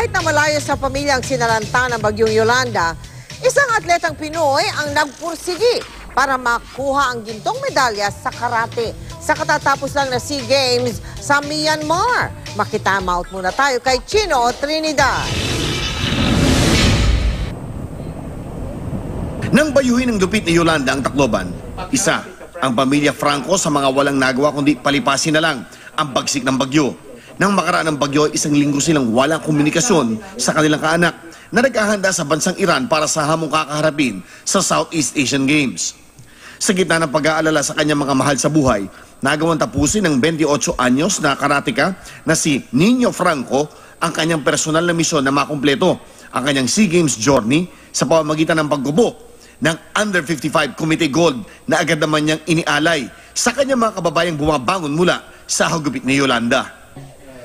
Kahit na malayo sa pamilyang sinalanta ng bagyong Yolanda, isang atletang Pinoy ang nagpursigi para makuha ang gintong medalya sa karate sa katatapos lang na SEA Games sa Myanmar. Makitama out muna tayo kay Chino Trinidad. Nang bayuhin ng lupit ni Yolanda ang Tacloban, isa ang pamilya Franco sa mga walang nagawa kundi palipasin na lang ang bagsik ng bagyo. Nang makaraan ng bagyo, isang linggo silang walang komunikasyon sa kanilang kaanak na naghahanda sa bansang Iran para sa hamong kakaharapin sa Southeast Asian Games. Sa gitna ng pag-aalala sa kanyang mga mahal sa buhay, nagawang tapusin ng 28 anyos na karateka na si Nino Franco ang kanyang personal na misyon na makumpleto ang kanyang SEA Games journey sa pamamagitan ng paggubo ng Under 55 Committee Gold na agad naman niyang inialay sa kanyang mga kababayang bumabangon mula sa hagupit ni Yolanda.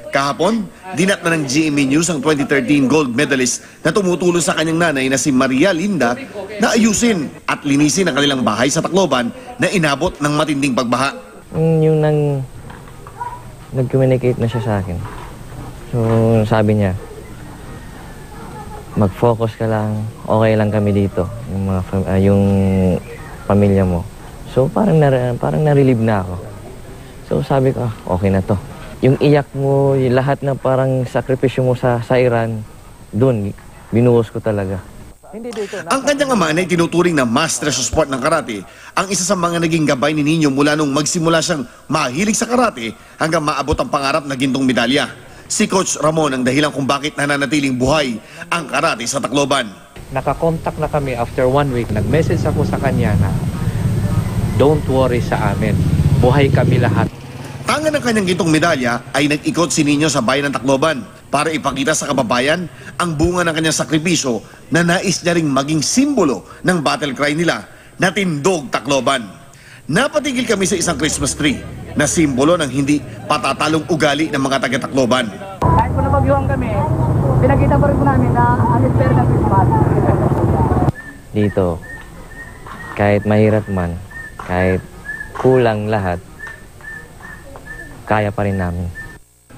Kahapon, dinat na ng GMA News ang 2013 gold medalist na tumutulong sa kanyang nanay na si Maria Linda na ayusin at linisin ang kanilang bahay sa Tacloban na inabot ng matinding pagbaha. Yung nag-communicate na siya sa akin. So, sabi niya, mag-focus ka lang, okay lang kami dito, yung pamilya mo. So, parang na-relieve na ako. So, sabi ko, okay na to. Yung iyak mo, yung lahat na parang sakripisyo mo sa Iran, doon, binuhos ko talaga. Ang kanyang ama na itinuturing na master sa sport ng karate, ang isa sa mga naging gabay ni Nino mula nung magsimula siyang mahilig sa karate hanggang maabot ang pangarap na gintong medalya. Si Coach Ramon ang dahilan kung bakit nananatiling buhay ang karate sa Tacloban. Nakakontak na kami after 1 week. Nag-message ako sa kanya na, don't worry sa amin, buhay kami lahat. Tangan ng kanyang gintong medalya ay nag-ikot si Nino sa bayan ng Tacloban para ipakita sa kababayan ang bunga ng kanyang sakripisyo na nais niya ring maging simbolo ng battle cry nila na Tindog Tacloban. Napatigil kami sa isang Christmas tree na simbolo ng hindi patatalong ugali ng mga taga-Tacloban. Kahit po nabagyuhan kami, pinakita pa rin po namin na unfair na Christmas. Dito, kahit mahirap man, kahit kulang lahat, kaya pa rin namin.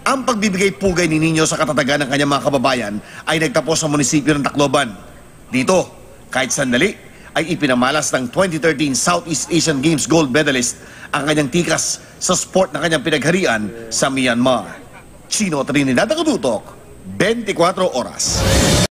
Ang pagbibigay pugay ni Nino sa katatagan ng kanyang mga kababayan ay nagtapos sa munisipyo ng Tacloban. Dito, kahit sandali, ay ipinamalas ng 2013 Southeast Asian Games gold medalist ang kanyang tikas sa sport na kanyang pinagharian sa Myanmar. Chino Trinidad, Nakatutok, 24 Oras.